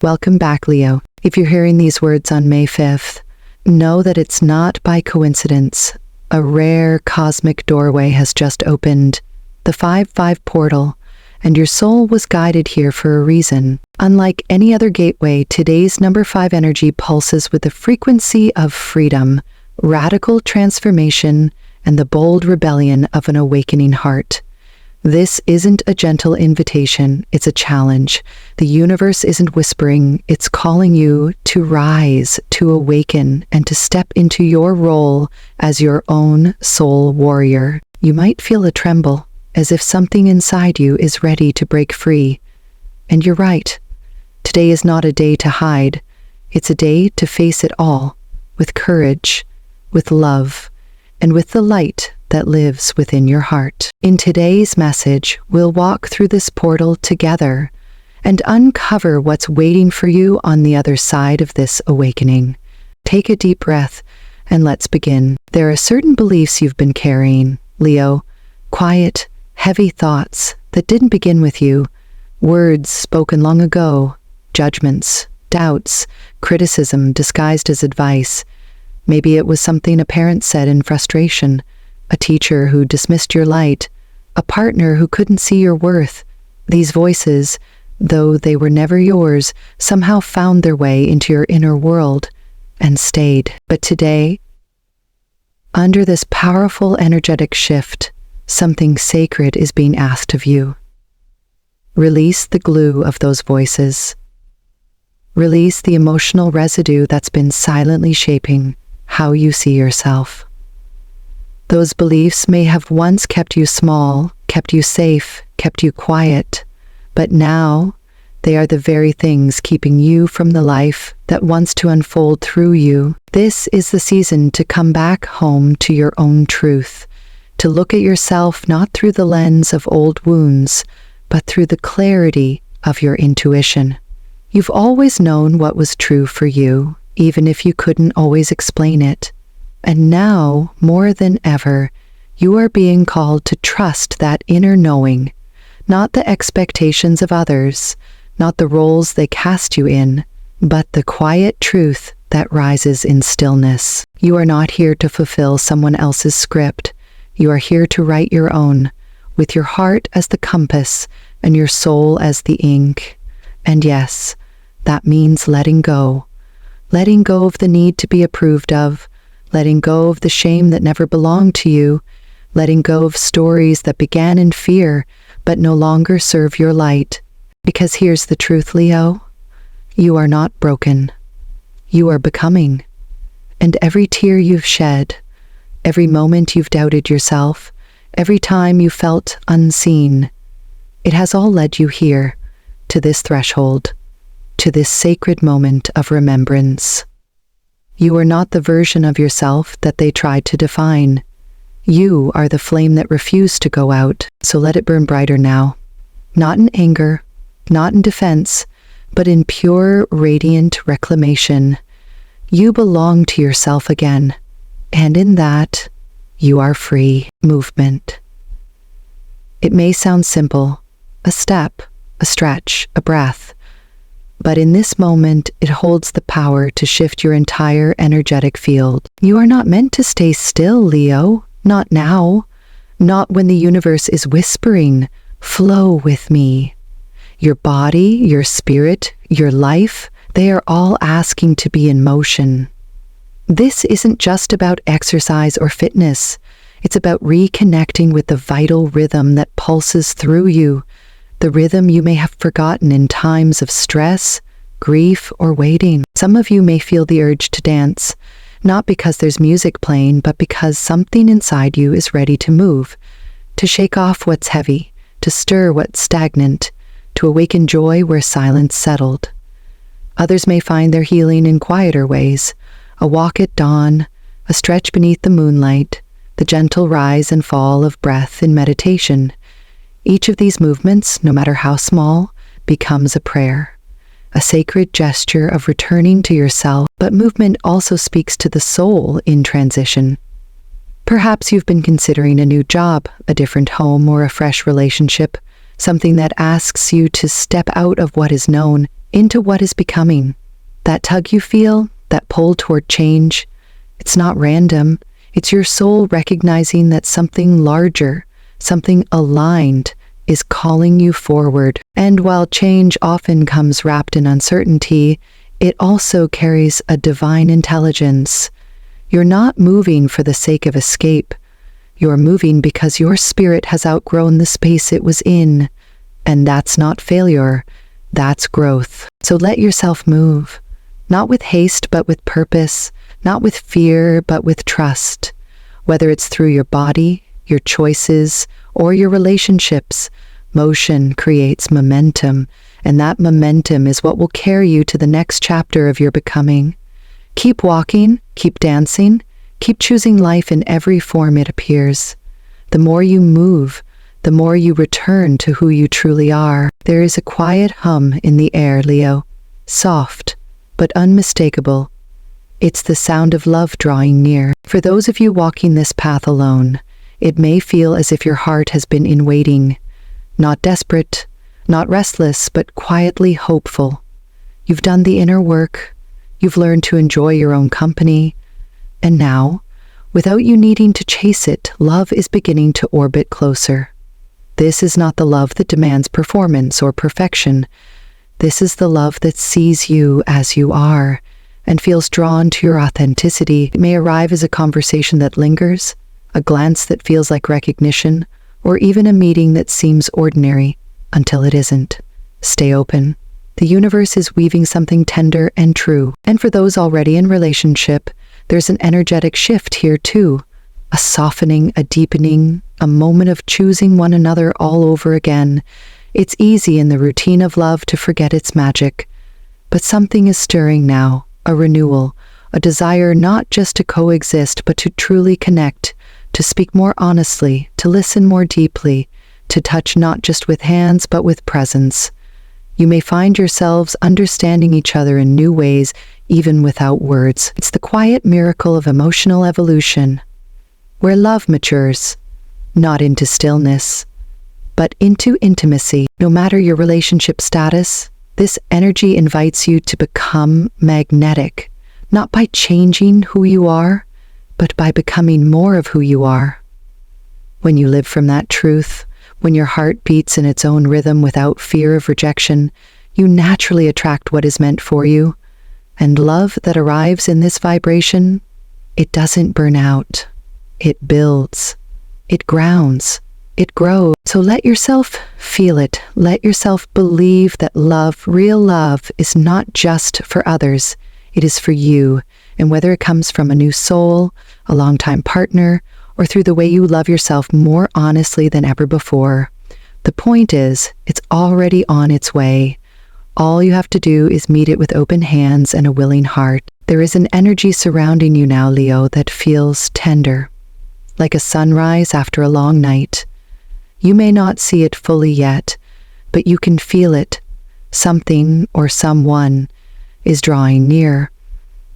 Welcome back, Leo. If you're hearing these words on May 5th, know that it's not by coincidence. A rare cosmic doorway has just opened, the 5-5 portal, and your soul was guided here for a reason. Unlike any other gateway, today's number 5 energy pulses with the frequency of freedom, radical transformation, and the bold rebellion of an awakening heart. This isn't a gentle invitation, it's a challenge. The universe isn't whispering, it's calling you to rise, to awaken, and to step into your role as your own soul warrior. You might feel a tremble, as if something inside you is ready to break free. And you're right. Today is not a day to hide. It's a day to face it all, with courage, with love, and with the light that lives within your heart. In today's message, we'll walk through this portal together and uncover what's waiting for you on the other side of this awakening. Take a deep breath and let's begin. There are certain beliefs you've been carrying, Leo, quiet, heavy thoughts that didn't begin with you, words spoken long ago, judgments, doubts, criticism disguised as advice. Maybe it was something a parent said in frustration, a teacher who dismissed your light, a partner who couldn't see your worth. These voices, though they were never yours, somehow found their way into your inner world and stayed. But today, under this powerful energetic shift, something sacred is being asked of you. Release the glue of those voices. Release the emotional residue that's been silently shaping how you see yourself. Those beliefs may have once kept you small, kept you safe, kept you quiet, but now they are the very things keeping you from the life that wants to unfold through you. This is the season to come back home to your own truth, to look at yourself not through the lens of old wounds, but through the clarity of your intuition. You've always known what was true for you, even if you couldn't always explain it. And now, more than ever, you are being called to trust that inner knowing, not the expectations of others, not the roles they cast you in, but the quiet truth that rises in stillness. You are not here to fulfill someone else's script. You are here to write your own, with your heart as the compass and your soul as the ink. And yes, that means letting go. Letting go of the need to be approved of, letting go of the shame that never belonged to you, letting go of stories that began in fear but no longer serve your light. Because here's the truth, Leo. You are not broken. You are becoming. And every tear you've shed, every moment you've doubted yourself, every time you felt unseen, it has all led you here, to this threshold, to this sacred moment of remembrance. You are not the version of yourself that they tried to define. You are the flame that refused to go out, so let it burn brighter now. Not in anger, not in defense, but in pure, radiant reclamation. You belong to yourself again, and in that, you are free. Movement. It may sound simple, a step, a stretch, a breath, but in this moment, it holds the power to shift your entire energetic field. You are not meant to stay still, Leo. Not now. Not when the universe is whispering, "Flow with me." Your body, your spirit, your life, they are all asking to be in motion. This isn't just about exercise or fitness. It's about reconnecting with the vital rhythm that pulses through you, the rhythm you may have forgotten in times of stress, grief, or waiting. Some of you may feel the urge to dance, not because there's music playing, but because something inside you is ready to move, to shake off what's heavy, to stir what's stagnant, to awaken joy where silence settled. Others may find their healing in quieter ways, a walk at dawn, a stretch beneath the moonlight, the gentle rise and fall of breath in meditation. Each of these movements, no matter how small, becomes a prayer, a sacred gesture of returning to yourself. But movement also speaks to the soul in transition. Perhaps you've been considering a new job, a different home, or a fresh relationship, something that asks you to step out of what is known into what is becoming. That tug you feel, that pull toward change, it's not random. It's your soul recognizing that something larger, something aligned, is calling you forward. And while change often comes wrapped in uncertainty, it also carries a divine intelligence. You're not moving for the sake of escape. You're moving because your spirit has outgrown the space it was in. And that's not failure, that's growth. So let yourself move. Not with haste, but with purpose. Not with fear, but with trust. Whether it's through your body, your choices, or your relationships, motion creates momentum, and that momentum is what will carry you to the next chapter of your becoming. Keep walking, keep dancing, keep choosing life in every form it appears. The more you move, the more you return to who you truly are. There is a quiet hum in the air, Leo, soft, but unmistakable. It's the sound of love drawing near. For those of you walking this path alone, it may feel as if your heart has been in waiting, not desperate, not restless, but quietly hopeful. You've done the inner work, you've learned to enjoy your own company, and now, without you needing to chase it, love is beginning to orbit closer. This is not the love that demands performance or perfection. This is the love that sees you as you are, and feels drawn to your authenticity. It may arrive as a conversation that lingers, a glance that feels like recognition, or even a meeting that seems ordinary until it isn't. Stay open. The universe is weaving something tender and true. And for those already in relationship, there's an energetic shift here too. A softening, a deepening, a moment of choosing one another all over again. It's easy in the routine of love to forget its magic. But something is stirring now. A renewal, a desire not just to coexist, but to truly connect, to speak more honestly, to listen more deeply, to touch not just with hands, but with presence. You may find yourselves understanding each other in new ways, even without words. It's the quiet miracle of emotional evolution, where love matures, not into stillness, but into intimacy. No matter your relationship status, this energy invites you to become magnetic, not by changing who you are, but by becoming more of who you are. When you live from that truth, when your heart beats in its own rhythm without fear of rejection, you naturally attract what is meant for you. And love that arrives in this vibration, it doesn't burn out. It builds. It grounds. It grows. So let yourself feel it. Let yourself believe that love, real love, is not just for others. It is for you. And whether it comes from a new soul, a longtime partner, or through the way you love yourself more honestly than ever before, the point is, it's already on its way. All you have to do is meet it with open hands and a willing heart. There is an energy surrounding you now, Leo, that feels tender, like a sunrise after a long night. You may not see it fully yet, but you can feel it. Something or someone is drawing near.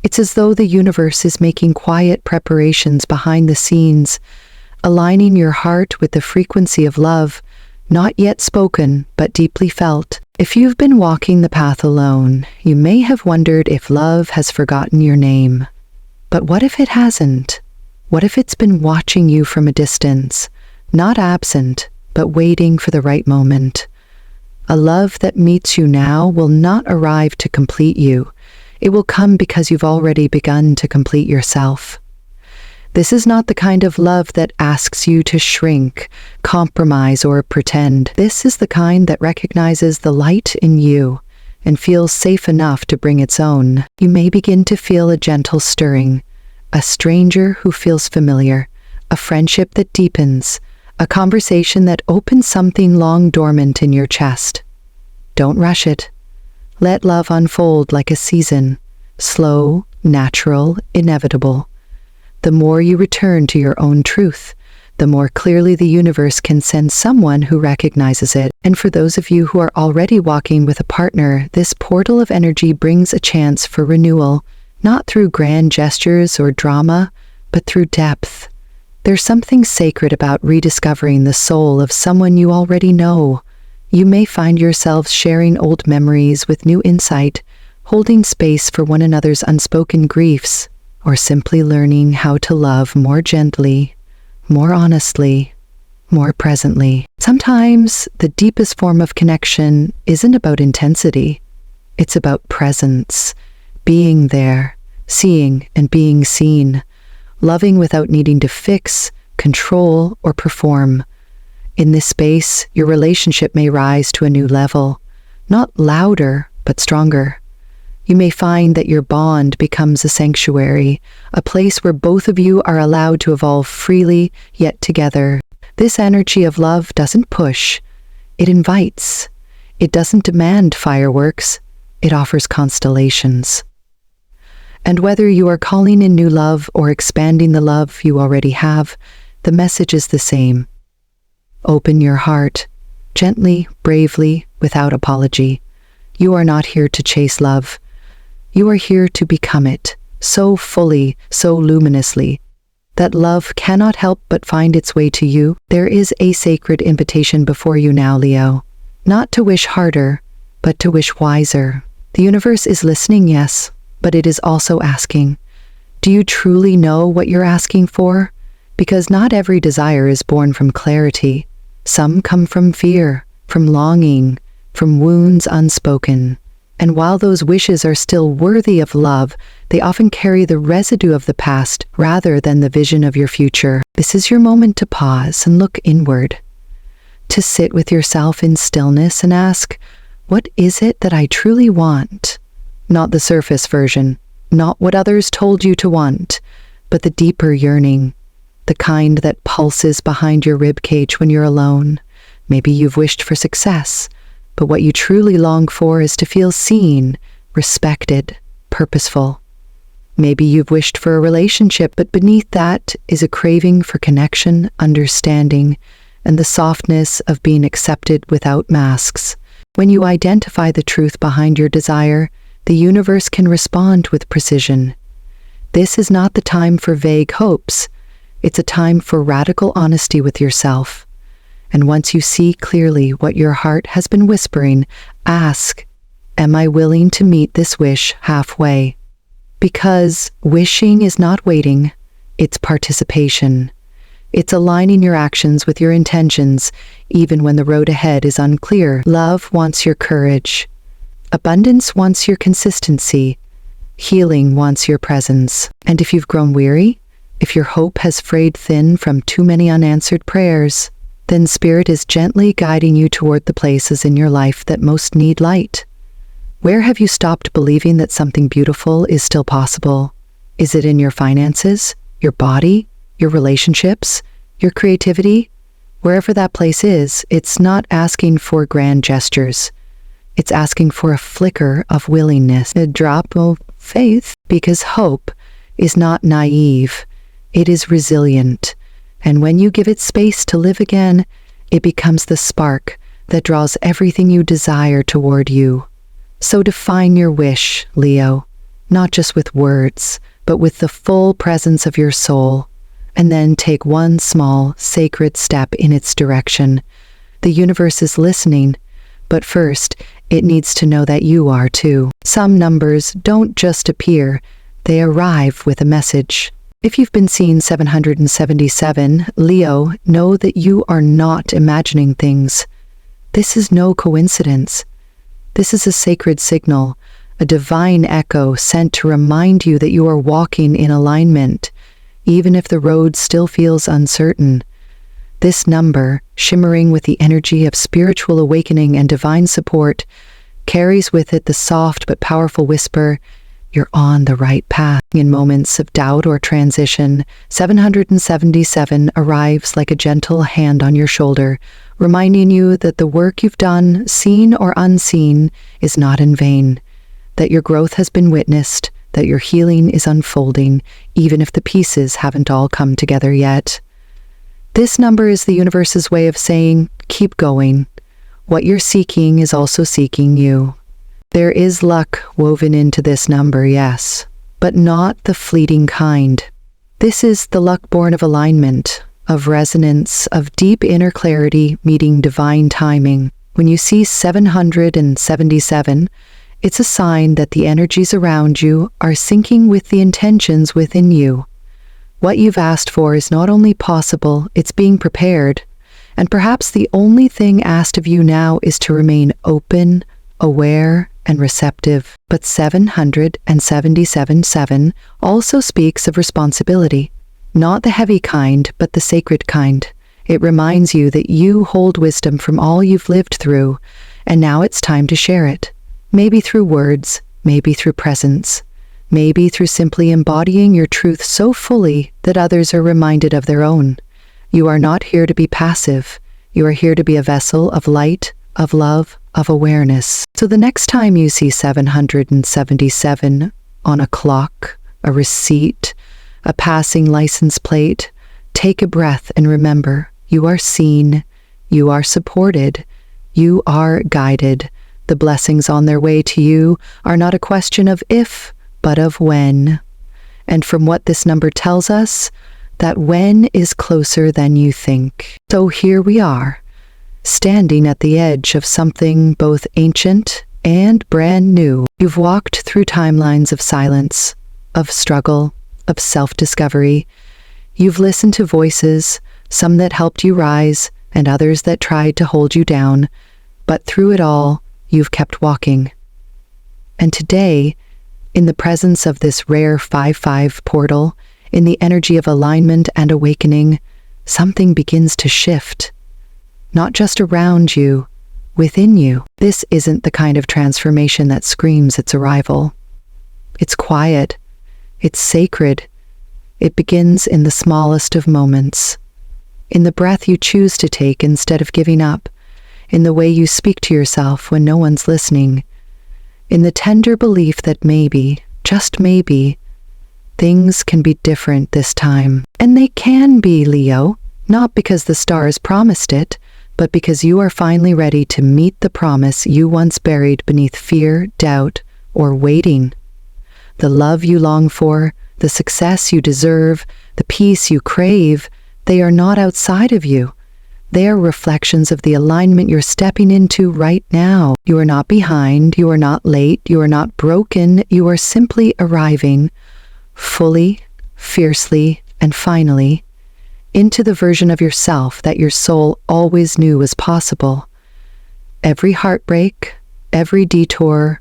It's as though the universe is making quiet preparations behind the scenes, aligning your heart with the frequency of love, not yet spoken, but deeply felt. If you've been walking the path alone, you may have wondered if love has forgotten your name. But what if it hasn't? What if it's been watching you from a distance, not absent, but waiting for the right moment? A love that meets you now will not arrive to complete you. It will come because you've already begun to complete yourself. This is not the kind of love that asks you to shrink, compromise, or pretend. This is the kind that recognizes the light in you and feels safe enough to bring its own. You may begin to feel a gentle stirring, a stranger who feels familiar, a friendship that deepens, a conversation that opens something long dormant in your chest. Don't rush it. Let love unfold like a season, slow, natural, inevitable. The more you return to your own truth, the more clearly the universe can send someone who recognizes it. And for those of you who are already walking with a partner, this portal of energy brings a chance for renewal, not through grand gestures or drama, but through depth. There's something sacred about rediscovering the soul of someone you already know. You may find yourselves sharing old memories with new insight, holding space for one another's unspoken griefs, or simply learning how to love more gently, more honestly, more presently. Sometimes the deepest form of connection isn't about intensity. It's about presence, being there, seeing and being seen, loving without needing to fix, control, or perform. In this space, your relationship may rise to a new level, not louder, but stronger. You may find that your bond becomes a sanctuary, a place where both of you are allowed to evolve freely, yet together. This energy of love doesn't push, it invites. It doesn't demand fireworks, it offers constellations. And whether you are calling in new love or expanding the love you already have, the message is the same. Open your heart, gently, bravely, without apology. You are not here to chase love. You are here to become it, so fully, so luminously, that love cannot help but find its way to you. There is a sacred invitation before you now, Leo. Not to wish harder, but to wish wiser. The universe is listening, yes, but it is also asking. Do you truly know what you're asking for? Because not every desire is born from clarity. Some come from fear, from longing, from wounds unspoken. And while those wishes are still worthy of love, they often carry the residue of the past rather than the vision of your future. This is your moment to pause and look inward, to sit with yourself in stillness and ask, what is it that I truly want? Not the surface version, not what others told you to want, but the deeper yearning, the kind that pulses behind your rib cage when you're alone. Maybe you've wished for success, but what you truly long for is to feel seen, respected, purposeful. Maybe you've wished for a relationship, but beneath that is a craving for connection, understanding, and the softness of being accepted without masks. When you identify the truth behind your desire, the universe can respond with precision. This is not the time for vague hopes. It's a time for radical honesty with yourself. And once you see clearly what your heart has been whispering, ask, am I willing to meet this wish halfway? Because wishing is not waiting, it's participation. It's aligning your actions with your intentions, even when the road ahead is unclear. Love wants your courage. Abundance wants your consistency. Healing wants your presence. And if you've grown weary, if your hope has frayed thin from too many unanswered prayers, then Spirit is gently guiding you toward the places in your life that most need light. Where have you stopped believing that something beautiful is still possible? Is it in your finances, your body, your relationships, your creativity? Wherever that place is, it's not asking for grand gestures. It's asking for a flicker of willingness, a drop of faith, because hope is not naive. It is resilient. And when you give it space to live again, it becomes the spark that draws everything you desire toward you. So define your wish, Leo, not just with words, but with the full presence of your soul, and then take one small, sacred step in its direction. The universe is listening, but first, it needs to know that you are too. Some numbers don't just appear, they arrive with a message. If you've been seeing 777, Leo, know that you are not imagining things. This is no coincidence. This is a sacred signal, a divine echo sent to remind you that you are walking in alignment, even if the road still feels uncertain. This number, shimmering with the energy of spiritual awakening and divine support, carries with it the soft but powerful whisper, you're on the right path. In moments of doubt or transition, 777 arrives like a gentle hand on your shoulder, reminding you that the work you've done, seen or unseen, is not in vain, that your growth has been witnessed, that your healing is unfolding, even if the pieces haven't all come together yet. This number is the universe's way of saying, keep going. What you're seeking is also seeking you. There is luck woven into this number, yes, but not the fleeting kind. This is the luck born of alignment, of resonance, of deep inner clarity meeting divine timing. When you see 777, it's a sign that the energies around you are syncing with the intentions within you. What you've asked for is not only possible, it's being prepared. And perhaps the only thing asked of you now is to remain open, aware, and receptive. But 777 also speaks of responsibility. Not the heavy kind, but the sacred kind. It reminds you that you hold wisdom from all you've lived through, and now it's time to share it. Maybe through words, maybe through presence, maybe through simply embodying your truth so fully that others are reminded of their own. You are not here to be passive. You are here to be a vessel of light, of love, of awareness. So the next time you see 777 on a clock, a receipt, a passing license plate, take a breath and remember, you are seen, you are supported, you are guided. The blessings on their way to you are not a question of if, but of when. And from what this number tells us, that when is closer than you think. So here we are, standing at the edge of something both ancient and brand new. You've walked through timelines of silence, of struggle, of self-discovery. You've listened to voices, some that helped you rise and others that tried to hold you down. But through it all, you've kept walking. And today, in the presence of this rare 5-5 portal, in the energy of alignment and awakening, something begins to shift. Not just around you, within you. This isn't the kind of transformation that screams its arrival. It's quiet. It's sacred. It begins in the smallest of moments. In the breath you choose to take instead of giving up. In the way you speak to yourself when no one's listening, in the tender belief that maybe, just maybe, things can be different this time. And they can be, Leo, not because the stars promised it, but because you are finally ready to meet the promise you once buried beneath fear, doubt, or waiting. The love you long for, the success you deserve, the peace you crave, they are not outside of you. They are reflections of the alignment you're stepping into right now. You are not behind, you are not late, you are not broken, you are simply arriving, fully, fiercely, and finally, into the version of yourself that your soul always knew was possible. Every heartbreak, every detour,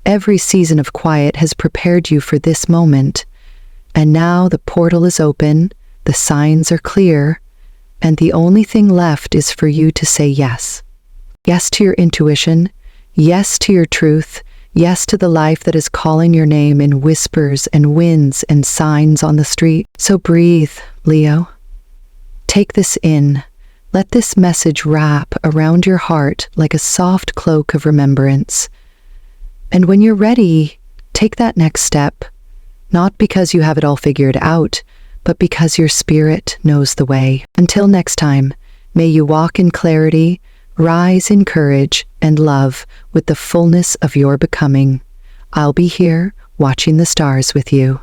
every season of quiet has prepared you for this moment. And now the portal is open, the signs are clear, and the only thing left is for you to say yes. Yes to your intuition, yes to your truth, yes to the life that is calling your name in whispers and winds and signs on the street. So breathe, Leo. Take this in. Let this message wrap around your heart like a soft cloak of remembrance. And when you're ready, take that next step, not because you have it all figured out, but because your spirit knows the way. Until next time, may you walk in clarity, rise in courage and love with the fullness of your becoming. I'll be here watching the stars with you.